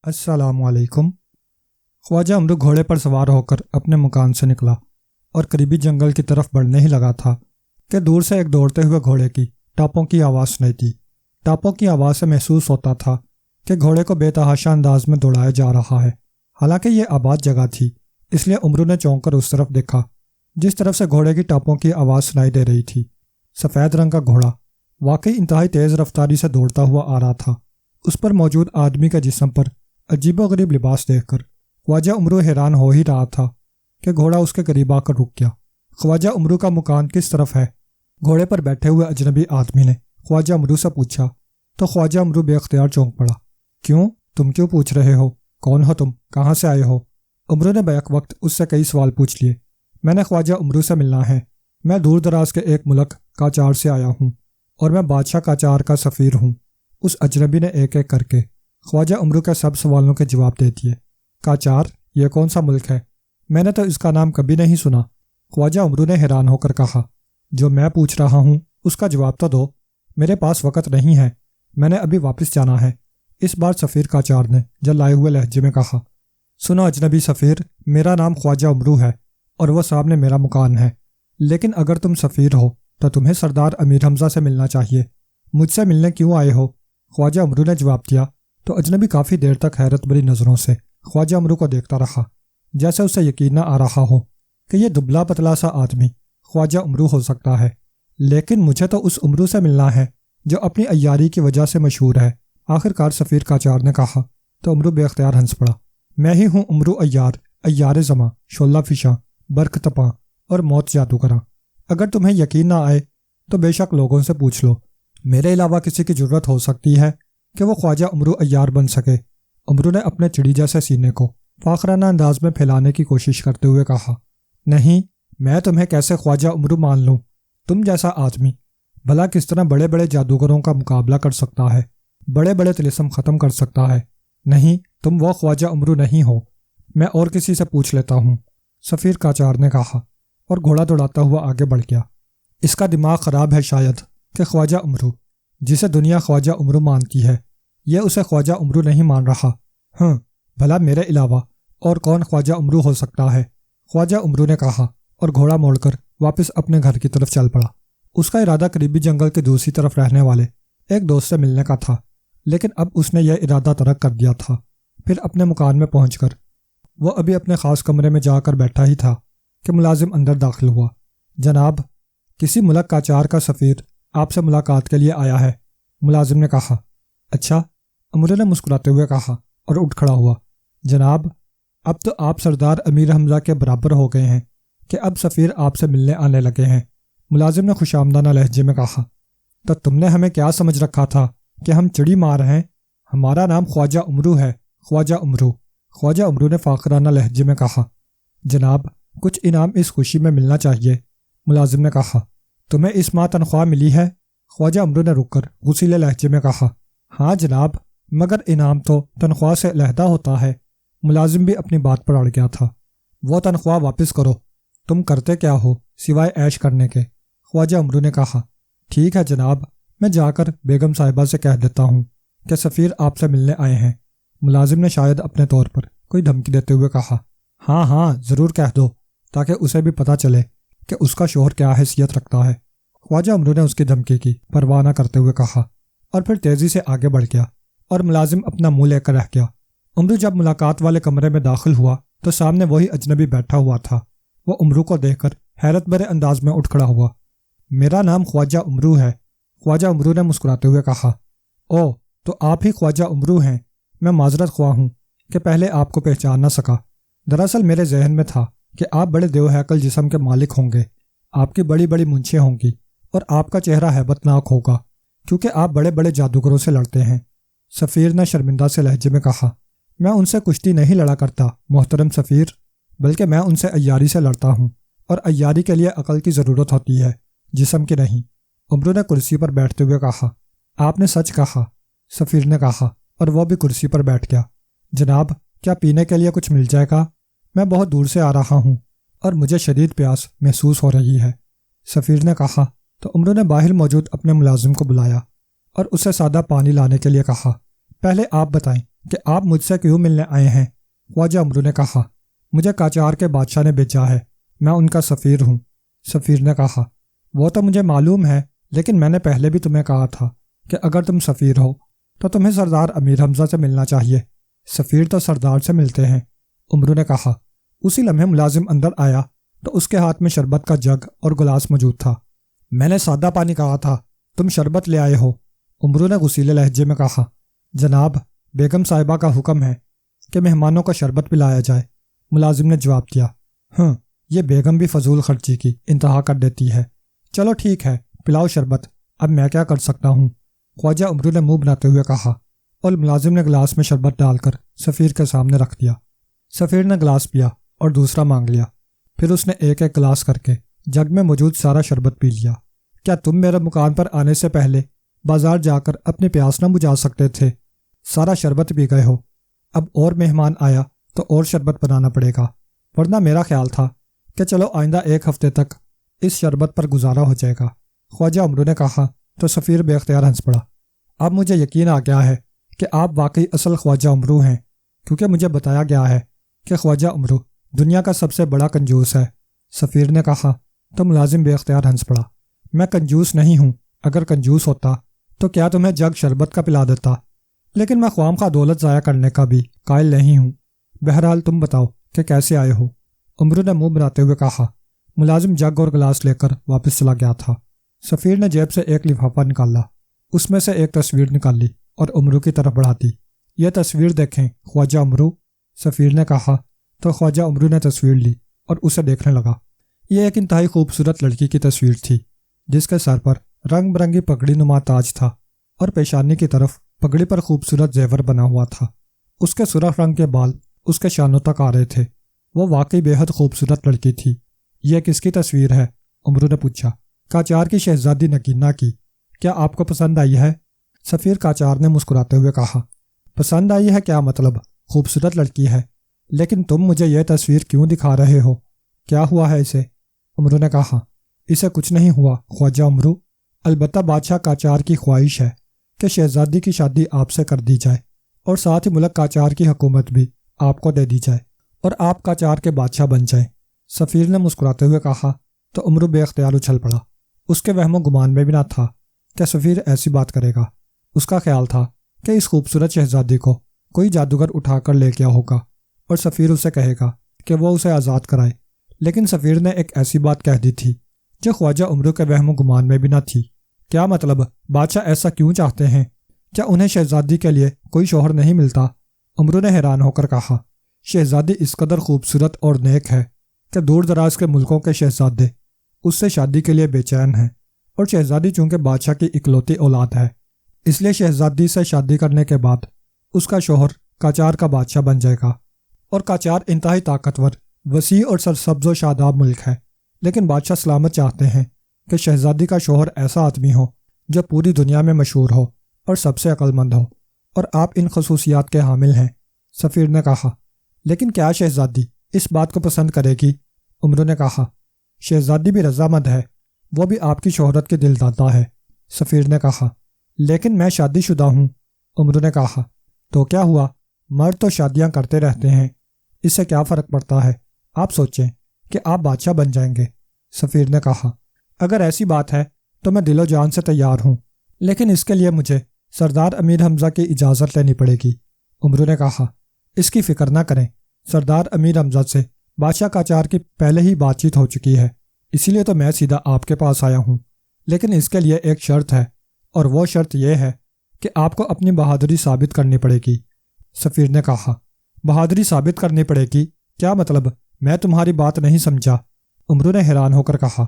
السلام علیکم۔ خواجہ امرو گھوڑے پر سوار ہو کر اپنے مکان سے نکلا اور قریبی جنگل کی طرف بڑھنے ہی لگا تھا کہ دور سے ایک دوڑتے ہوئے گھوڑے کی ٹاپوں کی آواز سنائی دی۔ ٹاپوں کی آواز سے محسوس ہوتا تھا کہ گھوڑے کو بے تحاشا انداز میں دوڑایا جا رہا ہے۔ حالانکہ یہ آباد جگہ تھی، اس لیے امرو نے چونک کر اس طرف دیکھا جس طرف سے گھوڑے کی ٹاپوں کی آواز سنائی دے رہی تھی۔ سفید رنگ کا گھوڑا واقعی انتہائی تیز رفتاری سے دوڑتا ہوا آ رہا تھا۔ اس پر موجود آدمی کے جسم پر عجیب و غریب لباس دیکھ کر خواجہ امرو حیران ہو ہی رہا تھا کہ گھوڑا اس کے قریب آ کر رک گیا۔ خواجہ امرو کا مکان کس طرف ہے؟ گھوڑے پر بیٹھے ہوئے اجنبی آدمی نے خواجہ امرو سے پوچھا تو خواجہ امرو بے اختیار چونک پڑا۔ کیوں؟ تم کیوں پوچھ رہے ہو؟ کون ہو تم؟ کہاں سے آئے ہو؟ امرو نے بیک وقت اس سے کئی سوال پوچھ لیے۔ میں نے خواجہ امرو سے ملنا ہے۔ میں دور دراز کے ایک ملک قاچار سے آیا ہوں اور میں بادشاہ قاچار کا سفیر ہوں۔ اس اجنبی نے ایک ایک کر کے خواجہ امرو کے سب سوالوں کے جواب دے دیے۔ قاچار؟ یہ کون سا ملک ہے؟ میں نے تو اس کا نام کبھی نہیں سنا۔ خواجہ امرو نے حیران ہو کر کہا، جو میں پوچھ رہا ہوں اس کا جواب تو دو۔ میرے پاس وقت نہیں ہے، میں نے ابھی واپس جانا ہے۔ اس بار سفیر قاچار نے جلائے ہوئے لہجے میں کہا، سنو اجنبی سفیر، میرا نام خواجہ امرو ہے اور وہ سامنے میرا مکان ہے، لیکن اگر تم سفیر ہو تو تمہیں سردار امیر حمزہ سے ملنا چاہیے۔ مجھ سے ملنے کیوں آئے ہو؟ خواجہ امرو نے جواب دیا تو اجنبی کافی دیر تک حیرت بھری نظروں سے خواجہ امرو کو دیکھتا رہا، جیسے اسے یقین نہ آ رہا ہو کہ یہ دبلا پتلا سا آدمی خواجہ امرو ہو سکتا ہے۔ لیکن مجھے تو اس امرو سے ملنا ہے جو اپنی عیاری کی وجہ سے مشہور ہے، آخر کار سفیر قاچار نے کہا تو امرو بے اختیار ہنس پڑا۔ میں ہی ہوں امرو عیار زماں، شعلہ فشاں، برق تپاں اور موت جادوگراں۔ اگر تمہیں یقین نہ آئے تو بے شک لوگوں سے پوچھ لو، میرے علاوہ کسی کی ضرورت ہو سکتی ہے کہ وہ خواجہ امرو عیار بن سکے؟ امرو نے اپنے چڑی جیسے سینے کو فاخرانہ انداز میں پھیلانے کی کوشش کرتے ہوئے کہا، نہیں، میں تمہیں کیسے خواجہ امرو مان لوں؟ تم جیسا آدمی بھلا کس طرح بڑے بڑے جادوگروں کا مقابلہ کر سکتا ہے، بڑے بڑے طلسم ختم کر سکتا ہے؟ نہیں، تم وہ خواجہ امرو نہیں ہو، میں اور کسی سے پوچھ لیتا ہوں، سفیر قاچار نے کہا اور گھوڑا دوڑاتا ہوا آگے بڑھ گیا۔ اس کا دماغ خراب ہے شاید کہ خواجہ امرو، جسے دنیا خواجہ امرو مانتی ہے، یہ اسے خواجہ امرو نہیں مان رہا۔ ہاں، بھلا میرے علاوہ اور کون خواجہ امرو ہو سکتا ہے؟ خواجہ امرو نے کہا اور گھوڑا موڑ کر واپس اپنے گھر کی طرف چل پڑا۔ اس کا ارادہ قریبی جنگل کے دوسری طرف رہنے والے ایک دوست سے ملنے کا تھا، لیکن اب اس نے یہ ارادہ ترک کر دیا تھا۔ پھر اپنے مکان میں پہنچ کر وہ ابھی اپنے خاص کمرے میں جا کر بیٹھا ہی تھا کہ ملازم اندر داخل ہوا۔ جناب، کسی ملک قاچار کا سفیر آپ سے ملاقات کے لیے آیا ہے، ملازم نے کہا۔ اچھا، امرو نے مسکراتے ہوئے کہا اور اٹھ کھڑا ہوا۔ جناب، اب تو آپ سردار امیر حمزہ کے برابر ہو گئے ہیں کہ اب سفیر آپ سے ملنے آنے لگے ہیں، ملازم نے خوشامدانہ لہجے میں کہا۔ تو تم نے ہمیں کیا سمجھ رکھا تھا کہ ہم چڑی مار ہیں؟ ہمارا نام خواجہ امرو ہے، خواجہ امرو۔ خواجہ امرو نے فاخرانہ لہجے میں کہا۔ جناب، کچھ انعام اس خوشی میں ملنا چاہیے، ملازم نے کہا۔ تمہیں اس ماہ تنخواہ ملی ہے؟ خواجہ امرو نے رک کر غصیلے لہجے میں کہا۔ ہاں جناب، مگر انعام تو تنخواہ سے علیحدہ ہوتا ہے۔ ملازم بھی اپنی بات پر اڑ گیا تھا۔ وہ تنخواہ واپس کرو، تم کرتے کیا ہو سوائے عیش کرنے کے؟ خواجہ امرو نے کہا۔ ٹھیک ہے جناب، میں جا کر بیگم صاحبہ سے کہہ دیتا ہوں کہ سفیر آپ سے ملنے آئے ہیں، ملازم نے شاید اپنے طور پر کوئی دھمکی دیتے ہوئے کہا۔ ہاں ہاں، ضرور کہہ دو تاکہ اسے بھی پتہ چلے کہ اس کا شوہر کیا حیثیت رکھتا ہے۔ خواجہ امرو نے اس کی دھمکی کی پرواہ نہ کرتے ہوئے کہا اور پھر تیزی سے آگے بڑھ گیا اور ملازم اپنا منہ لے کر رہ گیا۔ امرو جب ملاقات والے کمرے میں داخل ہوا تو سامنے وہی اجنبی بیٹھا ہوا تھا۔ وہ امرو کو دیکھ کر حیرت بھرے انداز میں اٹھ کھڑا ہوا۔ میرا نام خواجہ امرو ہے، خواجہ امرو نے مسکراتے ہوئے کہا۔ او، تو آپ ہی خواجہ امرو ہیں؟ میں معذرت خواہ ہوں کہ پہلے آپ کو پہچان نہ سکا۔ دراصل میرے ذہن میں تھا کہ آپ بڑے دیو ہیکل جسم کے مالک ہوں گے، آپ کی بڑی بڑی مونچھیں ہوں گی اور آپ کا چہرہ ہیبت ناک ہوگا کیونکہ آپ بڑے بڑے جادوگروں سے لڑتے ہیں، سفیر نے شرمندہ سے لہجے میں کہا۔ میں ان سے کشتی نہیں لڑا کرتا محترم سفیر، بلکہ میں ان سے عیاری سے لڑتا ہوں، اور عیاری کے لیے عقل کی ضرورت ہوتی ہے، جسم کی نہیں۔ امرو نے کرسی پر بیٹھتے ہوئے کہا۔ آپ نے سچ کہا، سفیر نے کہا اور وہ بھی کرسی پر بیٹھ گیا۔ جناب، کیا پینے کے لیے کچھ مل جائے گا؟ میں بہت دور سے آ رہا ہوں اور مجھے شدید پیاس محسوس ہو رہی ہے، سفیر نے کہا تو امرو نے باہر موجود اپنے ملازم کو بلایا اور اسے سادہ پانی لانے کے لیے کہا۔ پہلے آپ بتائیں کہ آپ مجھ سے کیوں ملنے آئے ہیں؟ خواجہ عمرو نے کہا، مجھے قاجار کے بادشاہ نے بھیجا ہے، میں ان کا سفیر ہوں۔ سفیر نے کہا، وہ تو مجھے معلوم ہے، لیکن میں نے پہلے بھی تمہیں کہا تھا کہ اگر تم سفیر ہو تو تمہیں سردار امیر حمزہ سے ملنا چاہیے، سفیر تو سردار سے ملتے ہیں۔ عمرو نے کہا۔ اسی لمحے ملازم اندر آیا تو اس کے ہاتھ میں شربت کا جگ اور گلاس موجود تھا۔ میں نے سادہ پانی کہا تھا، تم شربت لے آئے ہو۔ عمرو نے غصیلے لہجے میں کہا، جناب، بیگم صاحبہ کا حکم ہے کہ مہمانوں کو شربت پلایا جائے۔ ملازم نے جواب دیا، یہ بیگم بھی فضول خرچی کی انتہا کر دیتی ہے۔ چلو ٹھیک ہے، پلاؤ شربت، اب میں کیا کر سکتا ہوں؟ خواجہ عمرو نے منہ بناتے ہوئے کہا، اور ملازم نے گلاس میں شربت ڈال کر سفیر کے سامنے رکھ دیا۔ سفیر نے گلاس پیا اور دوسرا مانگ لیا، پھر اس نے ایک ایک گلاس کر کے جگ میں موجود سارا شربت پی لیا۔ کیا تم میرے مکان پر آنے سے پہلے بازار جا کر اپنی پیاس نہ بجھا سکتے تھے؟ سارا شربت پی گئے ہو، اب اور مہمان آیا تو اور شربت بنانا پڑے گا، ورنہ میرا خیال تھا کہ چلو آئندہ ایک ہفتے تک اس شربت پر گزارا ہو جائے گا۔ خواجہ عمرو نے کہا تو سفیر بے اختیار ہنس پڑا۔ اب مجھے یقین آ گیا ہے کہ آپ واقعی اصل خواجہ عمرو ہیں، کیونکہ مجھے بتایا گیا ہے کہ خواجہ عمرو دنیا کا سب سے بڑا کنجوس ہے۔ سفیر نے کہا تو ملازم بے اختیار ہنس پڑا۔ میں کنجوس نہیں ہوں، اگر کنجوس ہوتا تو کیا تمہیں جگ شربت کا پلا دیتا، لیکن میں خواہ مخواہ دولت ضائع کرنے کا بھی قائل نہیں ہوں۔ بہرحال تم بتاؤ کہ کیسے آئے ہو؟ عمرو نے منہ بناتے ہوئے کہا۔ ملازم جگ اور گلاس لے کر واپس چلا گیا تھا۔ سفیر نے جیب سے ایک لفافہ نکالا، اس میں سے ایک تصویر نکالی اور عمرو کی طرف بڑھا دی۔ یہ تصویر دیکھیں خواجہ عمرو، سفیر نے کہا تو خواجہ عمرو نے تصویر لی اور اسے دیکھنے لگا۔ یہ ایک انتہائی خوبصورت لڑکی کی تصویر تھی، جس کے سر پر رنگ برنگی پگڑی نما تاج تھا اور پیشانی کی طرف پگڑی پر خوبصورت زیور بنا ہوا تھا۔ اس کے سرخ رنگ کے بال اس کے شانوں تک آ رہے تھے۔ وہ واقعی بے حد خوبصورت لڑکی تھی۔ یہ کس کی تصویر ہے؟ عمرو نے پوچھا۔ قاجار کی شہزادی نگینہ کی۔ کیا آپ کو پسند آئی ہے؟ سفیر قاجار نے مسکراتے ہوئے کہا۔ پسند آئی ہے کیا مطلب؟ خوبصورت لڑکی ہے، لیکن تم مجھے یہ تصویر کیوں دکھا رہے ہو؟ کیا ہوا ہے اسے؟ عمرو نے کہا، اسے کچھ نہیں ہوا خواجہ عمرو، البتہ بادشاہ قاجار کی خواہش ہے کہ شہزادی کی شادی آپ سے کر دی جائے اور ساتھ ہی ملک قاجار کی حکومت بھی آپ کو دے دی جائے اور آپ قاجار کے بادشاہ بن جائیں۔ سفیر نے مسکراتے ہوئے کہا تو عمرو بے اختیار اچھل پڑا۔ اس کے وہم و گمان میں بھی نہ تھا کہ سفیر ایسی بات کرے گا۔ اس کا خیال تھا کہ اس خوبصورت شہزادی کو کوئی جادوگر اٹھا کر لے گیا ہوگا اور سفیر اسے کہے گا کہ وہ اسے آزاد کرائے، لیکن سفیر نے ایک ایسی بات کہہ دی تھی جو خواجہ عمرو کے وہم و گمان میں بھی نہ تھی۔ کیا مطلب؟ بادشاہ ایسا کیوں چاہتے ہیں؟ کیا انہیں شہزادی کے لیے کوئی شوہر نہیں ملتا؟ عمرو نے حیران ہو کر کہا، شہزادی اس قدر خوبصورت اور نیک ہے کہ دور دراز کے ملکوں کے شہزادے اس سے شادی کے لیے بے چین ہیں، اور شہزادی چونکہ بادشاہ کی اکلوتی اولاد ہے، اس لیے شہزادی سے شادی کرنے کے بعد اس کا شوہر قاجار کا بادشاہ بن جائے گا۔ اور قاجار انتہائی طاقتور، وسیع اور سرسبز و شاداب ملک ہے، لیکن بادشاہ سلامت چاہتے ہیں کہ شہزادی کا شوہر ایسا آدمی ہو جو پوری دنیا میں مشہور ہو اور سب سے عقل مند ہو، اور آپ ان خصوصیات کے حامل ہیں۔ سفیر نے کہا، لیکن کیا شہزادی اس بات کو پسند کرے گی؟ عمرو نے کہا، شہزادی بھی رضامند ہے، وہ بھی آپ کی شہرت کے دل داتا ہے۔ سفیر نے کہا، لیکن میں شادی شدہ ہوں۔ عمرو نے کہا، تو کیا ہوا، مرد تو شادیاں کرتے رہتے ہیں، اس سے کیا فرق پڑتا ہے؟ آپ سوچیں کہ آپ بادشاہ بن جائیں گے۔ سفیر نے کہا، اگر ایسی بات ہے تو میں دل و جان سے تیار ہوں، لیکن اس کے لیے مجھے سردار امیر حمزہ کی اجازت لینی پڑے گی۔ عمرو نے کہا، اس کی فکر نہ کریں، سردار امیر حمزہ سے بادشاہ قاجار کی پہلے ہی بات چیت ہو چکی ہے، اسی لیے تو میں سیدھا آپ کے پاس آیا ہوں، لیکن اس کے لیے ایک شرط ہے، اور وہ شرط یہ ہے کہ آپ کو اپنی بہادری ثابت کرنی پڑے گی۔ سفیر نے کہا، بہادری ثابت کرنی پڑے گی؟ کیا مطلب؟ میں تمہاری بات نہیں سمجھا۔ عمرو نے حیران ہو کر کہا،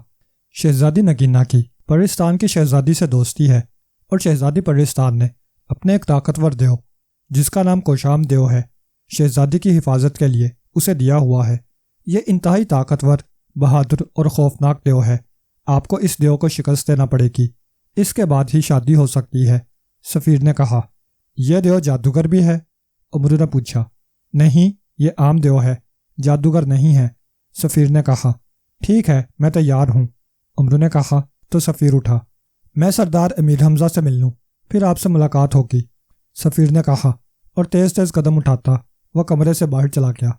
شہزادی نگینہ کی پرستان کی شہزادی سے دوستی ہے، اور شہزادی پرستان نے اپنے ایک طاقتور دیو جس کا نام کوشام دیو ہے، شہزادی کی حفاظت کے لیے اسے دیا ہوا ہے۔ یہ انتہائی طاقتور، بہادر اور خوفناک دیو ہے، آپ کو اس دیو کو شکست دینا پڑے گی، اس کے بعد ہی شادی ہو سکتی ہے۔ سفیر نے کہا، یہ دیو جادوگر بھی ہے؟ عمرو نے پوچھا۔ نہیں، یہ عام دیو ہے، جادوگر نہیں ہے۔ سفیر نے کہا، ٹھیک ہے، میں تیار ہوں۔ عمرو نے کہا تو سفیر اٹھا، میں سردار امیر حمزہ سے مل لوں، پھر آپ سے ملاقات ہوگی۔ سفیر نے کہا، اور تیز تیز قدم اٹھاتا وہ کمرے سے باہر چلا گیا۔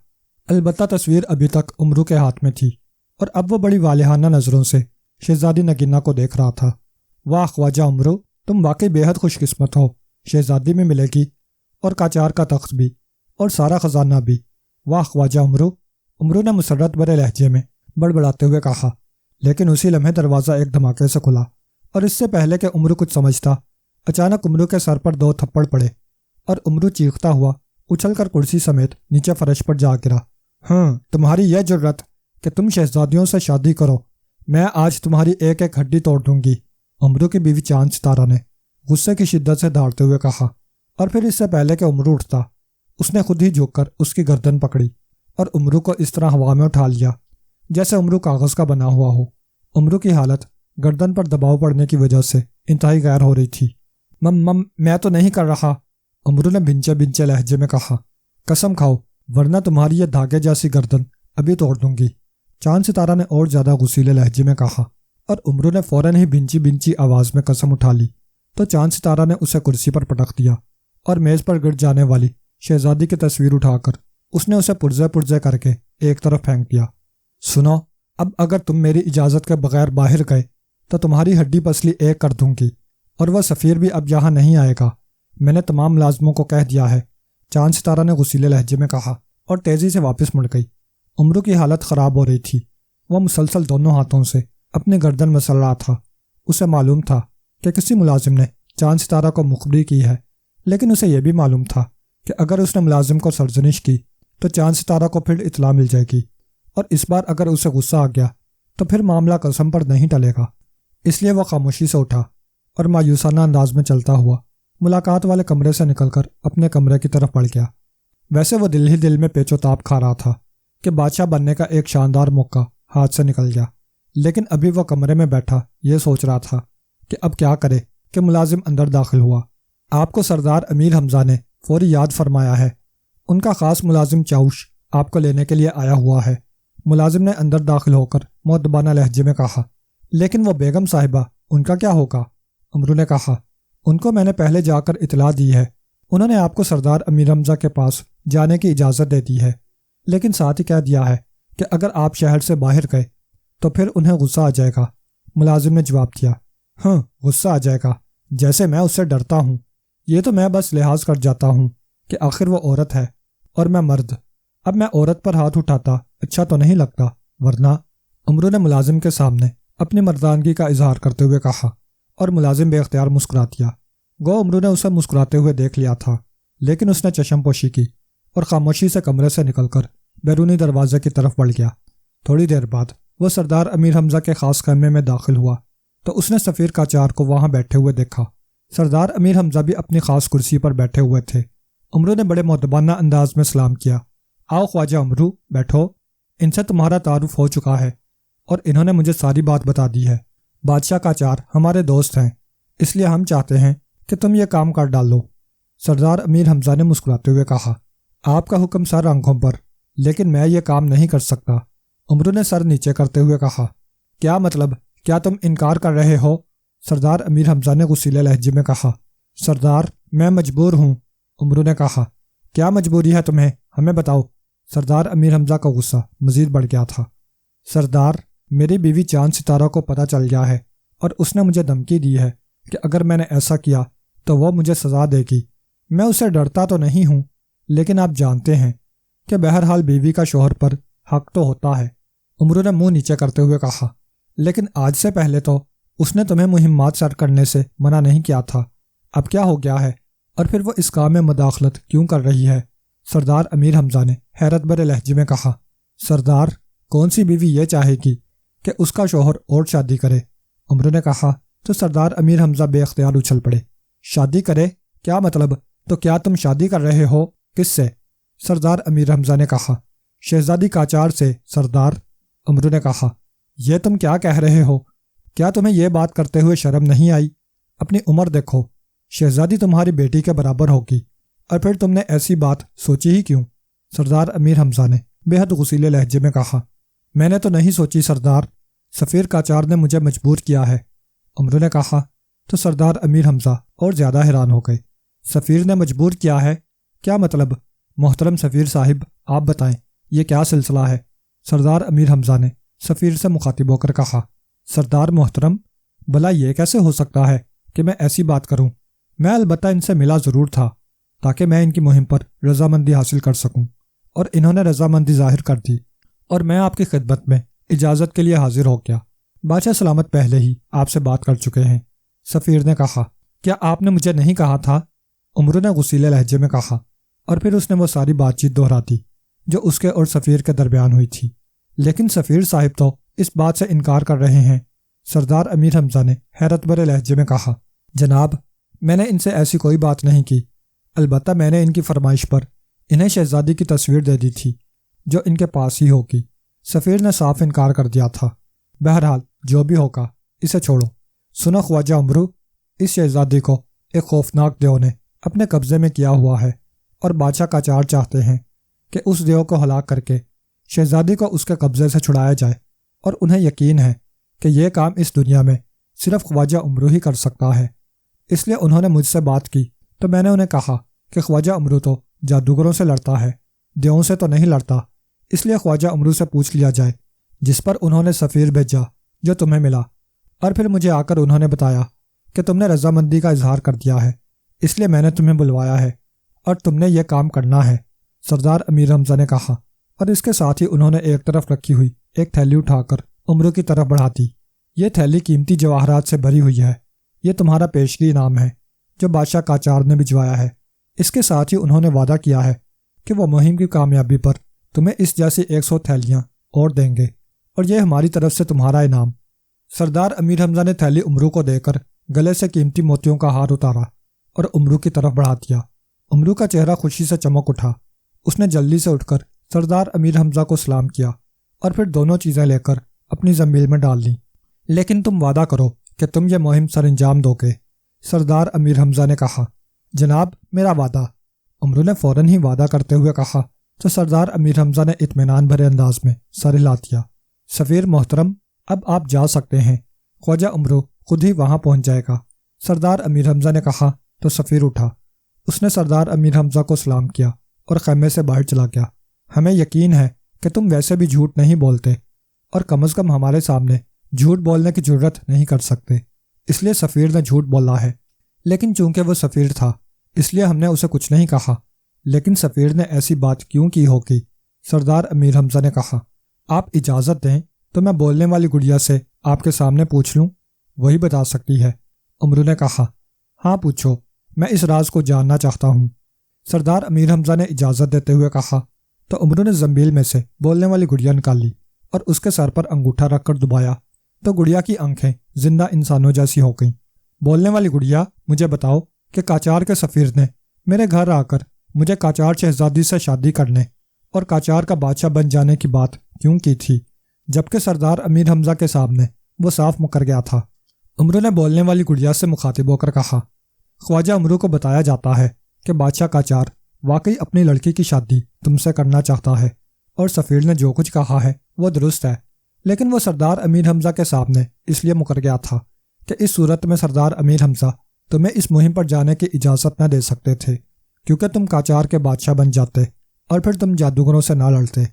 البتہ تصویر ابھی تک امرو کے ہاتھ میں تھی اور اب وہ بڑی والہانہ نظروں سے شہزادی نگینہ کو دیکھ رہا تھا۔ واہ خواجہ امرو، تم واقعی بے حد خوش قسمت ہو، شہزادی میں ملے گی اور قاچار کا تخت بھی اور سارا خزانہ بھی۔ واہ خواجہ امرو نے مسرت بھرے لہجے میں بڑبڑاتے ہوئے کہا، لیکن اسی لمحے دروازہ ایک دھماکے سے کھلا اور اس سے پہلے کہ امرو کچھ سمجھتا، اچانک امرو کے سر پر 2 تھپڑ پڑے اور امرو چیختا ہوا اچھل کر کرسی سمیت نیچے فرش پر جا گرا۔ تمہاری یہ جرت کہ تم شہزادیوں سے شادی کرو، میں آج تمہاری ایک ایک ہڈی توڑ دوں گی، امرو کی بیوی چاند ستارہ نے غصے کی شدت سے دھاڑتے ہوئے کہا، اور پھر اس سے پہلے کہ امرو اٹھتا اس نے خود ہی جھک کر اس کی گردن پکڑی اور امرو کو اس طرح ہوا میں اٹھا لیا جیسے امرو کاغذ کا بنا ہوا ہو۔ امرو کی حالت گردن پر دباؤ پڑنے کی وجہ سے انتہائی غیر ہو رہی تھی۔ میں تو نہیں کر رہا، امرو نے بھنچے بھنچے لہجے میں کہا، قسم کھاؤ ورنہ تمہاری یہ دھاگے جیسی گردن ابھی توڑ دوں گی، چاند ستارہ نے اور زیادہ غصیلے لہجے میں کہا، اور امرو نے فوراً ہی بھنچی بھنچی آواز میں قسم اٹھا لی تو چاند ستارہ نے اسے کرسی پر پٹک دیا اور میز پر گر جانے والی شہزادی کی تصویر اٹھا کر اس نے اسے پرزے پرزے کر کے ایک طرف پھینک دیا۔ سنو، اب اگر تم میری اجازت کے بغیر باہر گئے تو تمہاری ہڈی پسلی ایک کر دوں گی، اور وہ سفیر بھی اب یہاں نہیں آئے گا، میں نے تمام ملازموں کو کہہ دیا ہے، چاند ستارہ نے غصیلے لہجے میں کہا اور تیزی سے واپس مڑ گئی۔ امرو کی حالت خراب ہو رہی تھی، وہ مسلسل دونوں ہاتھوں سے اپنی گردن مسل رہا تھا۔ اسے معلوم تھا کہ کسی ملازم نے چاند ستارہ کو مخبری کی ہے، لیکن اسے یہ بھی معلوم تھا کہ اگر اس نے ملازم کو سرزنش کی تو چاند ستارہ کو پھر اطلاع مل جائے گی، اور اس بار اگر اسے غصہ آ گیا تو پھر معاملہ قسم پر نہیں ٹلے گا۔ اس لیے وہ خاموشی سے اٹھا اور مایوسانہ انداز میں چلتا ہوا ملاقات والے کمرے سے نکل کر اپنے کمرے کی طرف بڑھ گیا۔ ویسے وہ دل ہی دل میں پیچ و تاب کھا رہا تھا کہ بادشاہ بننے کا ایک شاندار موقع ہاتھ سے نکل گیا، لیکن ابھی وہ کمرے میں بیٹھا یہ سوچ رہا تھا کہ اب کیا کرے کہ ملازم اندر داخل ہوا۔ آپ کو سردار امیر حمزہ نے فوری یاد فرمایا ہے، ان کا خاص ملازم چاؤش آپ کو لینے کے لیے آیا ہوا ہے، ملازم نے اندر داخل ہو کر مؤدبانہ لہجے میں کہا۔ لیکن وہ بیگم صاحبہ، ان کا کیا ہوگا؟ امرو نے کہا، ان کو میں نے پہلے جا کر اطلاع دی ہے، انہوں نے آپ کو سردار امیر حمزہ کے پاس جانے کی اجازت دے دی ہے، لیکن ساتھ ہی کہہ دیا ہے کہ اگر آپ شہر سے باہر گئے تو پھر انہیں غصہ آ جائے گا۔ ملازم نے جواب دیا، غصہ آ جائے گا، جیسے میں اس سے ڈرتا ہوں، یہ تو میں بس لحاظ کر جاتا ہوں کہ آخر وہ عورت ہے اور میں مرد، اب میں عورت پر ہاتھ اٹھاتا اچھا تو نہیں لگتا، ورنہ امرو نے ملازم کے سامنے اپنی مردانگی کا اظہار کرتے ہوئے کہا، اور ملازم بے اختیار مسکرا دیا۔ گو امرو نے اسے مسکراتے ہوئے دیکھ لیا تھا، لیکن اس نے چشم پوشی کی اور خاموشی سے کمرے سے نکل کر بیرونی دروازے کی طرف بڑھ گیا۔ تھوڑی دیر بعد وہ سردار امیر حمزہ کے خاص خیمے میں داخل ہوا تو اس نے سفیر قاچار کو وہاں بیٹھے ہوئے دیکھا۔ سردار امیر حمزہ بھی اپنی خاص کرسی پر بیٹھے ہوئے تھے۔ امرو نے بڑے مؤدبانہ انداز میں سلام کیا، آؤ خواجہ امرو بیٹھو، ان سے تمہارا تعارف ہو چکا ہے اور انہوں نے مجھے ساری بات بتا دی ہے۔ بادشاہ قاچار ہمارے دوست ہیں، اس لیے ہم چاہتے ہیں کہ تم یہ کام کر ڈالو۔ سردار امیر حمزہ نے مسکراتے ہوئے کہا، آپ کا حکم سر آنکھوں پر، لیکن میں یہ کام نہیں کر سکتا۔ امرو نے سر نیچے کرتے ہوئے کہا، کیا مطلب، کیا تم انکار کر رہے ہو؟ سردار امیر حمزہ نے غصیلے لہجے میں کہا، سردار میں مجبور ہوں۔ امرو نے کہا، کیا مجبوری ہے تمہیں، ہمیں بتاؤ۔ سردار امیر حمزہ کا غصہ مزید بڑھ گیا تھا۔ سردار، میری بیوی چاند ستارہ کو پتہ چل گیا ہے اور اس نے مجھے دھمکی دی ہے کہ اگر میں نے ایسا کیا تو وہ مجھے سزا دے گی۔ میں اسے ڈرتا تو نہیں ہوں، لیکن آپ جانتے ہیں کہ بہرحال بیوی کا شوہر پر حق تو ہوتا ہے۔ امرو نے منہ نیچے کرتے ہوئے کہا، لیکن آج سے پہلے تو اس نے تمہیں مہمات سر کرنے سے منع نہیں کیا تھا، اب کیا ہو گیا ہے، اور پھر وہ اس کام میں مداخلت کیوں کر رہی ہے؟ سردار امیر حمزہ نے حیرت بھرے لہجے میں کہا، سردار، کون سی بیوی یہ چاہے گی کہ اس کا شوہر اور شادی کرے؟ امرو نے کہا تو سردار امیر حمزہ بے اختیار اچھل پڑے۔ شادی کرے؟ کیا مطلب؟ تو کیا تم شادی کر رہے ہو؟ کس سے؟ سردار امیر حمزہ نے کہا، شہزادی قاچار سے سردار۔ امرو نے کہا، یہ تم کیا کہہ رہے ہو؟ کیا تمہیں یہ بات کرتے ہوئے شرم نہیں آئی؟ اپنی عمر دیکھو، شہزادی تمہاری بیٹی کے برابر ہوگی، اور پھر تم نے ایسی بات سوچی ہی کیوں؟ سردار امیر حمزہ نے بے حد غصیلے لہجے میں کہا، میں نے تو نہیں سوچی سردار، سفیر قاچار نے مجھے مجبور کیا ہے۔ امرو نے کہا تو سردار امیر حمزہ اور زیادہ حیران ہو گئے۔ سفیر نے مجبور کیا ہے؟ کیا مطلب؟ محترم سفیر صاحب، آپ بتائیں یہ کیا سلسلہ ہے؟ سردار امیر حمزہ نے سفیر سے مخاطب ہو کر کہا۔ سردار محترم، بھلا یہ کیسے ہو سکتا ہے کہ میں ایسی بات کروں؟ میں البتہ ان سے ملا ضرور تھا تاکہ میں ان کی مہم پر رضامندی حاصل کر سکوں، اور انہوں نے رضامندی ظاہر کر دی اور میں آپ کی خدمت میں اجازت کے لیے حاضر ہو گیا۔ بادشاہ سلامت پہلے ہی آپ سے بات کر چکے ہیں۔ سفیر نے کہا۔ کیا آپ نے مجھے نہیں کہا تھا؟ عمرو نے غصیلے لہجے میں کہا، اور پھر اس نے وہ ساری بات چیت دہرا دی جو اس کے اور سفیر کے درمیان ہوئی تھی۔ لیکن سفیر صاحب تو اس بات سے انکار کر رہے ہیں، سردار امیر حمزہ نے حیرت بھرے لہجے میں کہا۔ جناب، میں نے ان سے ایسی کوئی بات نہیں کی، البتہ میں نے ان کی فرمائش پر انہیں شہزادی کی تصویر دے دی تھی جو ان کے پاس ہی ہوگی۔ سفیر نے صاف انکار کر دیا تھا۔ بہرحال جو بھی ہوگا اسے چھوڑو۔ سنو خواجہ عمرو، اس شہزادی کو ایک خوفناک دیو نے اپنے قبضے میں کیا ہوا ہے، اور بادشاہ قاجار چاہتے ہیں کہ اس دیو کو ہلاک کر کے شہزادی کو اس کے قبضے سے چھڑایا جائے، اور انہیں یقین ہے کہ یہ کام اس دنیا میں صرف خواجہ عمرو ہی کر سکتا ہے۔ اس لیے انہوں نے مجھ سے بات کی تو میں نے انہیں کہا کہ خواجہ عمرو تو جادوگروں سے لڑتا ہے، دیوؤں سے تو نہیں لڑتا، اس لیے خواجہ عمرو سے پوچھ لیا جائے، جس پر انہوں نے سفیر بھیجا جو تمہیں ملا، اور پھر مجھے آ کر انہوں نے بتایا کہ تم نے رضامندی کا اظہار کر دیا ہے، اس لیے میں نے تمہیں بلوایا ہے اور تم نے یہ کام کرنا ہے، سردار امیر حمزہ نے کہا، اور اس کے ساتھ ہی انہوں نے ایک طرف رکھی ہوئی ایک تھیلی اٹھا کر عمرو کی طرف بڑھا دی۔ یہ تھیلی قیمتی جواہرات سے بھری ہوئی ہے، یہ تمہارا پیشگی انعام ہے جو بادشاہ قاجار نے بھجوایا ہے۔ اس کے ساتھ ہی انہوں نے وعدہ کیا ہے کہ وہ مہم کی کامیابی پر تمہیں اس جیسی 100 تھیلیاں اور دیں گے، اور یہ ہماری طرف سے تمہارا انعام۔ سردار امیر حمزہ نے تھیلی عمرو کو دے کر گلے سے قیمتی موتیوں کا ہار اتارا اور عمرو کی طرف بڑھا دیا۔ عمرو کا چہرہ خوشی سے چمک اٹھا۔ اس نے جلدی سے اٹھ کر سردار امیر حمزہ کو سلام کیا اور پھر دونوں چیزیں لے کر اپنی زنبیل میں ڈال لیں۔ لیکن تم وعدہ کرو کہ تم یہ مہم سر انجام دو گے، سردار امیر حمزہ نے کہا۔ جناب، میرا وعدہ، عمرو نے فوراً ہی وعدہ کرتے ہوئے کہا تو سردار امیر حمزہ نے اطمینان بھرے انداز میں سر ہلا دیا۔ سفیر محترم، اب آپ جا سکتے ہیں، خواجہ عمرو خود ہی وہاں پہنچ جائے گا، سردار امیر حمزہ نے کہا تو سفیر اٹھا۔ اس نے سردار امیر حمزہ کو سلام کیا اور خیمے سے باہر چلا گیا۔ ہمیں یقین ہے کہ تم ویسے بھی جھوٹ نہیں بولتے، اور کم از کم ہمارے سامنے جھوٹ بولنے کی جرت نہیں کر سکتے، اس لیے سفیر نے جھوٹ بولا ہے۔ لیکن چونکہ وہ سفیر تھا اس لیے ہم نے اسے کچھ نہیں کہا۔ لیکن سفیر نے ایسی بات کیوں کی ہوگی؟ سردار امیر حمزہ نے کہا۔ آپ اجازت دیں تو میں بولنے والی گڑیا سے آپ کے سامنے پوچھ لوں، وہی بتا سکتی ہے، عمرو نے کہا۔ ہاں پوچھو، میں اس راز کو جاننا چاہتا ہوں، سردار امیر حمزہ نے اجازت دیتے ہوئے کہا تو عمرو نے زنبیل میں سے بولنے والی گڑیا نکال لی اور اس کے سر پر انگوٹھا رکھ کر دبایا تو گڑیا کی آنکھیں زندہ انسانوں جیسی ہو گئیں۔ بولنے والی گڑیا، مجھے بتاؤ کہ قاجار کے سفیر نے میرے گھر آ کر مجھے قاجار شہزادی سے شادی کرنے اور قاجار کا بادشاہ بن جانے کی بات کیوں کی تھی، جبکہ سردار امیر حمزہ کے سامنے وہ صاف مکر گیا تھا؟ عمرو نے بولنے والی گڑیا سے مخاطب ہو کر کہا۔ خواجہ عمرو کو بتایا جاتا ہے کہ بادشاہ قاجار واقعی اپنی لڑکی کی شادی تم سے کرنا چاہتا ہے، اور سفیر نے جو کچھ کہا ہے وہ درست ہے، لیکن وہ سردار امیر حمزہ کے سامنے اس لیے مکر گیا تھا کہ اس صورت میں سردار امیر حمزہ تمہیں اس مہم پر جانے کی اجازت نہ دے سکتے تھے، کیونکہ تم قاجار کے بادشاہ بن جاتے اور پھر تم جادوگروں سے نہ لڑتے۔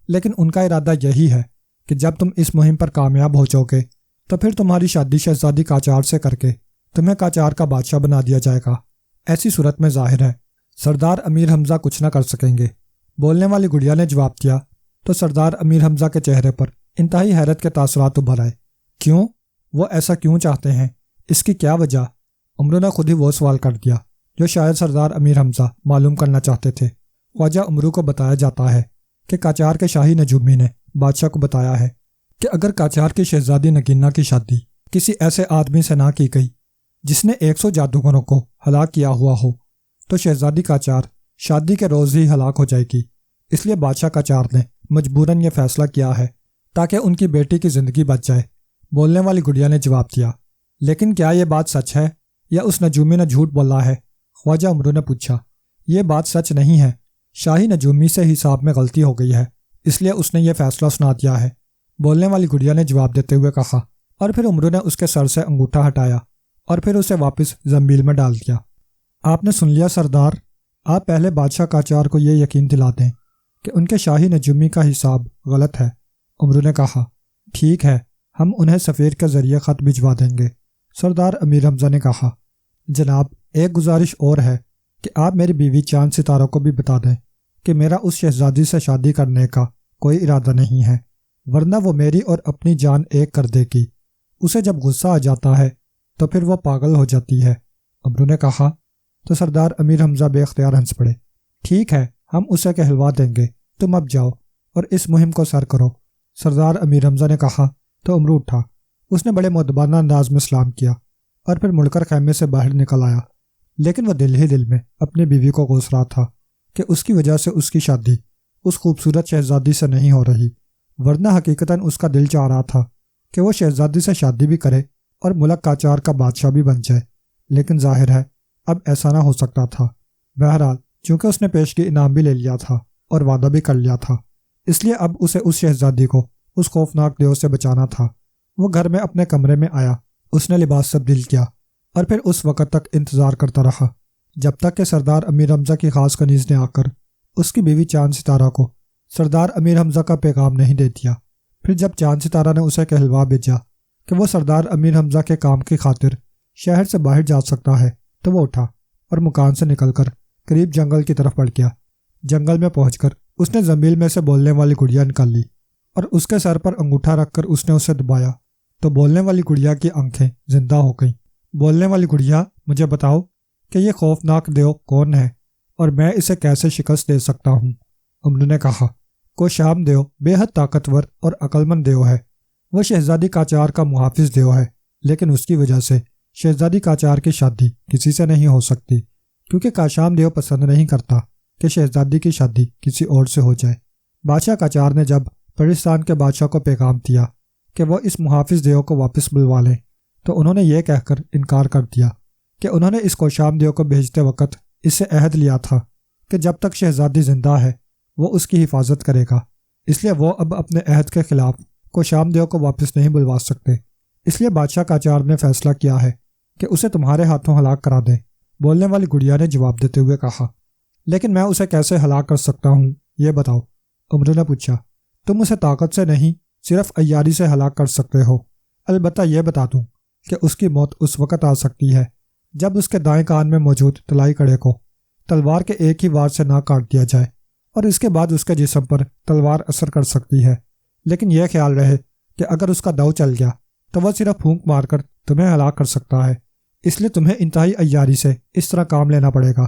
لیکن ان کا ارادہ یہی ہے کہ جب تم اس مہم پر کامیاب ہو جاؤ گے تو پھر تمہاری شادی شہزادی قاجار سے کر کے تمہیں قاجار کا بادشاہ بنا دیا جائے گا۔ ایسی صورت میں ظاہر ہے سردار امیر حمزہ کچھ نہ کر سکیں گے۔ بولنے والی گڑیا نے جواب دیا تو سردار امیر حمزہ کے چہرے پر انتہائی حیرت کے تاثرات ابھر آئے۔ کیوں؟ وہ ایسا کیوں چاہتے ہیں؟ اس کی کیا وجہ؟ عمرو نے خود ہی وہ سوال کر دیا جو شاید سردار امیر حمزہ معلوم کرنا چاہتے تھے۔ خواجہ عمرو کو بتایا جاتا ہے کہ قاجار کے شاہی نجومی نے بادشاہ کو بتایا ہے کہ اگر قاجار کی شہزادی نگینا کی شادی کسی ایسے آدمی سے نہ کی گئی جس نے 100 جادوگروں کو ہلاک کیا ہوا ہو تو شہزادی قاجار شادی کے روز ہی ہلاک ہو جائے گی۔ اس لیے بادشاہ قاجار نے مجبوراً یہ فیصلہ کیا ہے تاکہ ان کی بیٹی کی زندگی بچ جائے۔ بولنے والی گڑیا نے جواب دیا۔ لیکن کیا یہ بات سچ ہے یا اس نجومی نے جھوٹ بولا ہے؟ خواجہ عمرو نے پوچھا۔ یہ بات سچ نہیں ہے، شاہی نجومی سے حساب میں غلطی ہو گئی ہے، اس لیے اس نے یہ فیصلہ سنا دیا ہے، بولنے والی گڑیا نے جواب دیتے ہوئے کہا، اور پھر عمرو نے اس کے سر سے انگوٹھا ہٹایا اور پھر اسے واپس زنبیل میں ڈال دیا۔ آپ نے سن لیا سردار، آپ پہلے بادشاہ قاجار کو یہ یقین دلا دیں کہ ان کے شاہی نجومی کا حساب غلط ہے۔ عمرو نے کہا، ٹھیک ہے، ہم انہیں سفیر کے ذریعے خط بھجوا دیں گے۔ سردار امیر حمزہ نے کہا، جناب ایک گزارش اور ہے کہ آپ میری بیوی چاند ستارہ کو بھی بتا دیں کہ میرا اس شہزادی سے شادی کرنے کا کوئی ارادہ نہیں ہے، ورنہ وہ میری اور اپنی جان ایک کر دے گی۔ اسے جب غصہ آ جاتا ہے تو پھر وہ پاگل ہو جاتی ہے۔ عمرو نے کہا تو سردار امیر حمزہ بے اختیار ہنس پڑے۔ ٹھیک ہے، ہم اسے کہلوا دیں گے، تم اب جاؤ اور اس مہم کو سر کرو۔ سردار امیر حمزہ نے کہا تو عمرو اٹھا۔ اس نے بڑے مؤدبانہ انداز میں سلام کیا اور پھر مڑ کر خیمے سے باہر نکل آیا، لیکن وہ دل ہی دل میں اپنی بیوی کو کوس رہا تھا کہ اس کی وجہ سے اس کی شادی اس خوبصورت شہزادی سے نہیں ہو رہی، ورنہ حقیقتاً اس کا دل چاہ رہا تھا کہ وہ شہزادی سے شادی بھی کرے اور ملک قاجار کا بادشاہ بھی بن جائے، لیکن ظاہر ہے اب ایسا نہ ہو سکتا تھا۔ بہرحال چونکہ اس نے پیشگی انعام بھی لے لیا تھا اور وعدہ بھی کر لیا تھا، اس لیے اب اسے اس شہزادی کو اس خوفناک دیو سے بچانا تھا۔ وہ گھر میں اپنے کمرے میں آیا، اس نے لباس تبدیل کیا اور پھر اس وقت تک انتظار کرتا رہا جب تک کہ سردار امیر حمزہ کی خاص کنیز نے آ کر اس کی بیوی چاند ستارہ کو سردار امیر حمزہ کا پیغام نہیں دے دیا۔ پھر جب چاند ستارہ نے اسے کہلوا بھیجا کہ وہ سردار امیر حمزہ کے کام کی خاطر شہر سے باہر جا سکتا ہے تو وہ اٹھا اور مکان سے نکل کر قریب جنگل کی طرف بڑھ گیا۔ جنگل میں پہنچ کر اس نے زنبیل میں سے بولنے والی گڑیا نکال لی اور اس کے سر پر انگوٹھا رکھ کر اس نے اسے دبایا تو بولنے والی گڑیا کی آنکھیں زندہ ہو گئیں۔ بولنے والی گڑیا، مجھے بتاؤ کہ یہ خوفناک دیو کون ہے اور میں اسے کیسے شکست دے سکتا ہوں؟ عمرو نے کہا، کوشام دیو بے حد طاقتور اور عقلمند دیو ہے۔ وہ شہزادی قاجار کا محافظ دیو ہے، لیکن اس کی وجہ سے شہزادی قاجار کی شادی کسی سے نہیں ہو سکتی، کیونکہ کاشام دیو پسند نہیں کرتا کہ شہزادی کی شادی کسی اور سے ہو جائے۔ بادشاہ قاجار نے جب پرستان کے بادشاہ کو پیغام دیا کہ وہ اس محافظ دیو کو واپس بلوا لیں تو انہوں نے یہ کہہ کر انکار کر دیا کہ انہوں نے اس کوشام دیو کو بھیجتے وقت اس سے عہد لیا تھا کہ جب تک شہزادی زندہ ہے وہ اس کی حفاظت کرے گا، اس لیے وہ اب اپنے عہد کے خلاف کوشام دیو کو واپس نہیں بلوا سکتے۔ اس لیے بادشاہ قاجار نے فیصلہ کیا ہے کہ اسے تمہارے ہاتھوں ہلاک کرا دیں۔ بولنے والی گڑیا نے جواب دیتے ہوئے کہا، لیکن میں اسے کیسے ہلاک کر سکتا ہوں یہ بتاؤ؟ عمرو نے پوچھا، تم اسے طاقت سے نہیں صرف عیاری سے ہلاک کر سکتے ہو۔ البتہ یہ بتا دوں کہ اس کی موت اس وقت آ سکتی ہے جب اس کے دائیں کان میں موجود طلائی کڑے کو تلوار کے ایک ہی وار سے نہ کاٹ دیا جائے، اور اس کے بعد اس کے جسم پر تلوار اثر کر سکتی ہے، لیکن یہ خیال رہے کہ اگر اس کا داؤ چل گیا تو وہ صرف پھونک مار کر تمہیں ہلاک کر سکتا ہے۔ اس لیے تمہیں انتہائی عیاری سے اس طرح کام لینا پڑے گا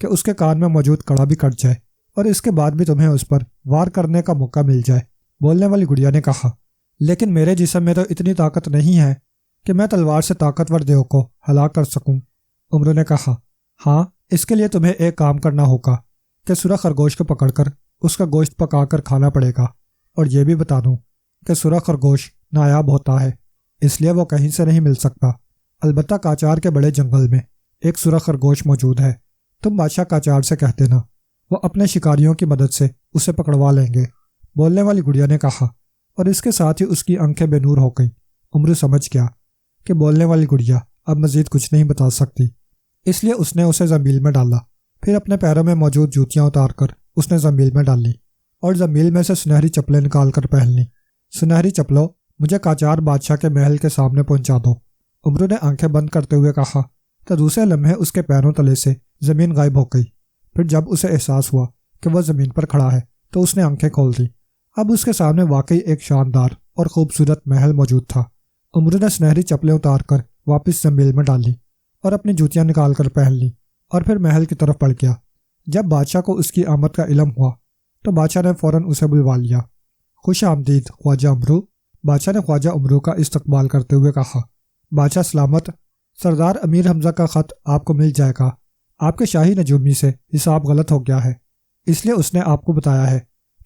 کہ اس کے کان میں موجود کڑا بھی کٹ جائے اور اس کے بعد بھی تمہیں اس پر وار کرنے کا موقع مل جائے۔ بولنے والی گڑیا نے کہا، لیکن میرے جسم میں تو اتنی طاقت نہیں ہے کہ میں تلوار سے طاقتور دیو کو ہلاک کر سکوں۔ عمرو نے کہا، ہاں، اس کے لیے تمہیں ایک کام کرنا ہوگا کہ سرخ خرگوش کو پکڑ کر اس کا گوشت پکا کر کھانا پڑے گا، اور یہ بھی بتا دوں کہ سرخ خرگوش نایاب ہوتا ہے، اس لیے وہ کہیں سے نہیں مل سکتا۔ البتہ قاجار کے بڑے جنگل میں ایک سرخ خرگوش موجود ہے، تم بادشاہ قاجار سے کہہ دینا، وہ اپنے شکاریوں کی مدد سے اسے پکڑوا لیں گے۔ بولنے والی گڑیا نے کہا، اور اس کے ساتھ ہی اس کی آنکھیں بے نور ہو گئیں۔ عمرو سمجھ گیا کہ بولنے والی گڑیا اب مزید کچھ نہیں بتا سکتی، اس لیے اس نے اسے زنبیل میں ڈالا۔ پھر اپنے پیروں میں موجود جوتیاں اتار کر اس نے زنبیل میں ڈال لی اور زنبیل میں سے سنہری چپلیں نکال کر پہن لیں۔ سنہری چپلوں، مجھے قاجار بادشاہ کے محل کے سامنے پہنچا دو۔ عمرو نے آنکھیں بند کرتے ہوئے کہا تو دوسرے لمحے اس کے پیروں تلے سے زمین غائب ہو گئی۔ پھر جب اسے احساس ہوا کہ وہ زمین پر کھڑا ہے تو اس نے آنکھیں کھول دی۔ اب اس کے سامنے واقعی ایک شاندار اور خوبصورت محل موجود تھا۔ عمرو نے سنہری چپلیں اتار کر واپس زنبیل میں ڈال لی اور اپنی جوتیاں نکال کر پہن لی اور پھر محل کی طرف بڑھ گیا۔ جب بادشاہ کو اس کی آمد کا علم ہوا تو بادشاہ نے فوراً اسے بلوا لیا۔ خوش آمدید خواجہ عمرو، بادشاہ نے خواجہ عمرو کا استقبال کرتے ہوئے کہا۔ بادشاہ سلامت، سردار امیر حمزہ کا خط آپ کو مل جائے گا۔ آپ کے شاہی نجومی سے حساب غلط ہو گیا ہے، اس لیے اس نے آپ کو بتایا ہے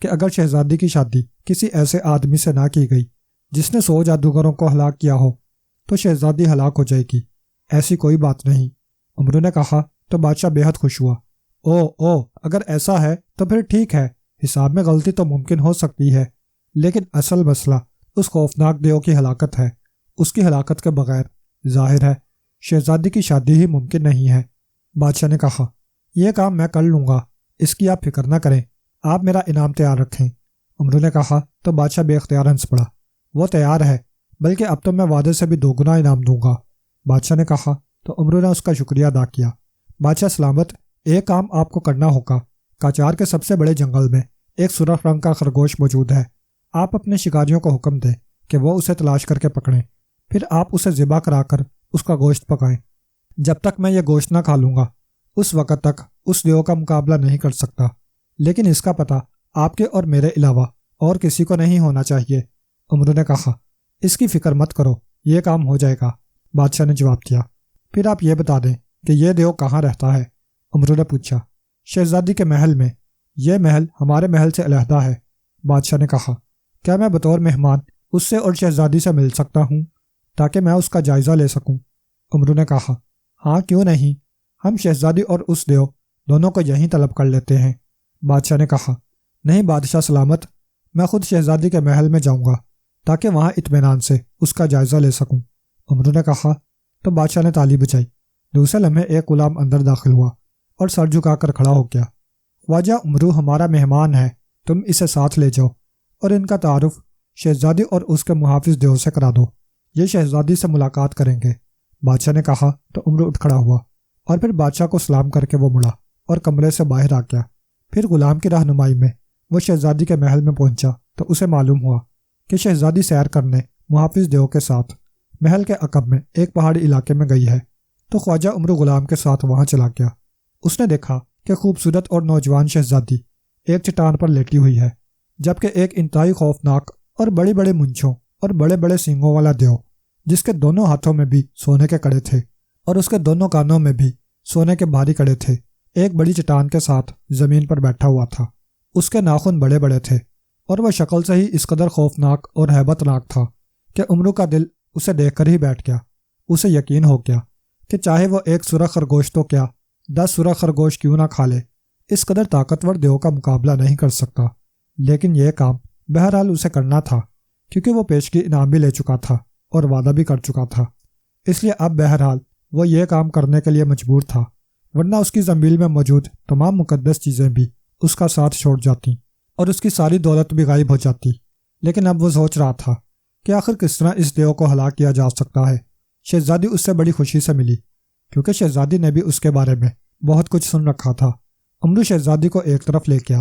کہ اگر شہزادی کی شادی کسی ایسے آدمی سے نہ کی گئی جس نے 100 جادوگروں کو ہلاک کیا ہو تو شہزادی ہلاک ہو جائے گی۔ ایسی کوئی بات نہیں۔ عمرو نے کہا تو بادشاہ بے حد خوش ہوا۔ او اگر ایسا ہے تو پھر ٹھیک ہے، حساب میں غلطی تو ممکن ہو سکتی ہے، لیکن اصل مسئلہ اس خوفناک دیو کی ہلاکت ہے۔ اس کی ہلاکت کے بغیر ظاہر ہے شہزادی کی شادی ہی ممکن نہیں ہے۔ بادشاہ نے کہا، یہ کام میں کر لوں گا، اس کی آپ فکر نہ کریں، آپ میرا انعام تیار رکھیں۔ عمرو نے کہا تو بادشاہ بے اختیار ہنس پڑا۔ وہ تیار ہے، بلکہ اب تو میں وعدے سے بھی 2 گنا انعام دوں گا۔ بادشاہ نے کہا تو عمرو نے اس کا شکریہ ادا کیا۔ بادشاہ سلامت، ایک کام آپ کو کرنا ہوگا۔ کاچار کے سب سے بڑے جنگل میں ایک سرخ رنگ کا خرگوش موجود ہے۔ آپ اپنے شکاریوں کو حکم دیں کہ وہ اسے تلاش کر کے پکڑیں، پھر آپ اسے ذبح کرا کر اس کا گوشت پکائیں۔ جب تک میں یہ گوشت نہ کھا لوں گا اس وقت تک اس دیو کا مقابلہ نہیں کر سکتا، لیکن اس کا پتہ آپ کے اور میرے علاوہ اور کسی کو نہیں ہونا چاہیے۔ عمرو نے کہا اس کی فکر مت کرو، یہ کام ہو جائے گا۔ بادشاہ نے جواب دیا پھر آپ یہ بتا دیں کہ یہ دیو کہاں رہتا ہے؟ عمرو نے پوچھا شہزادی کے محل میں، یہ محل ہمارے محل سے علیحدہ ہے۔ بادشاہ نے کہا کیا میں بطور مہمان اس سے اور شہزادی سے مل سکتا ہوں تاکہ میں اس کا جائزہ لے سکوں؟ عمرو نے کہا ہاں کیوں نہیں، ہم شہزادی اور اس دیو دونوں کو یہیں طلب کر لیتے ہیں۔ بادشاہ نے کہا نہیں بادشاہ سلامت، میں خود شہزادی کے محل میں جاؤں گا تاکہ وہاں اطمینان سے اس کا جائزہ لے سکوں۔ عمرو نے کہا تو بادشاہ نے تالی بجائی۔ دوسرے لمحے ایک غلام اندر داخل ہوا اور سر جھکا کر کھڑا ہو گیا۔ خواجہ عمرو ہمارا مہمان ہے، تم اسے ساتھ لے جاؤ اور ان کا تعارف شہزادی اور اس کے محافظ دیو سے کرا دو، یہ شہزادی سے ملاقات کریں گے۔ بادشاہ نے کہا تو عمرو اٹھ کھڑا ہوا اور پھر بادشاہ کو سلام کر کے وہ مڑا اور کمرے سے باہر آ گیا۔ پھر غلام کی رہنمائی میں وہ شہزادی کے محل میں پہنچا تو اسے معلوم ہوا کہ شہزادی سیر کرنے محافظ دیو کے ساتھ محل کے عقب میں ایک پہاڑی علاقے میں گئی ہے، تو خواجہ عمرو غلام کے ساتھ وہاں چلا گیا۔ اس نے دیکھا کہ خوبصورت اور نوجوان شہزادی ایک چٹان پر لیٹی ہوئی ہے، جبکہ ایک انتہائی خوفناک اور بڑی بڑے مونچھوں اور بڑے بڑے سینگوں والا دیو، جس کے دونوں ہاتھوں میں بھی سونے کے کڑے تھے اور اس کے دونوں کانوں میں بھی سونے کے بھاری کڑے تھے، ایک بڑی چٹان کے ساتھ زمین پر بیٹھا ہوا تھا۔ اس کے ناخن بڑے بڑے تھے اور وہ شکل سے ہی اس قدر خوفناک اور ہیبت ناک تھا کہ عمرو کا دل اسے دیکھ کر ہی بیٹھ گیا۔ اسے یقین ہو گیا کہ چاہے وہ ایک سرخ خرگوش تو کیا 10 سرخ خرگوش کیوں نہ کھا لے، اس قدر طاقتور دیو کا مقابلہ نہیں کر سکتا۔ لیکن یہ کام بہرحال اسے کرنا تھا، کیونکہ وہ پیشگی انعام بھی لے چکا تھا اور وعدہ بھی کر چکا تھا، اس لیے اب بہرحال وہ یہ کام کرنے کے لیے مجبور تھا، ورنہ اس کی زنبیل میں موجود تمام مقدس چیزیں بھی اس کا ساتھ چھوڑ جاتی اور اس کی ساری دولت بھی غائب ہو جاتی۔ لیکن اب وہ سوچ رہا تھا کہ آخر کس طرح اس دیو کو ہلاک کیا جا سکتا ہے۔ شہزادی اس سے بڑی خوشی سے ملی، کیونکہ شہزادی نے بھی اس کے بارے میں بہت کچھ سن رکھا تھا۔ عمرو شہزادی کو ایک طرف لے گیا۔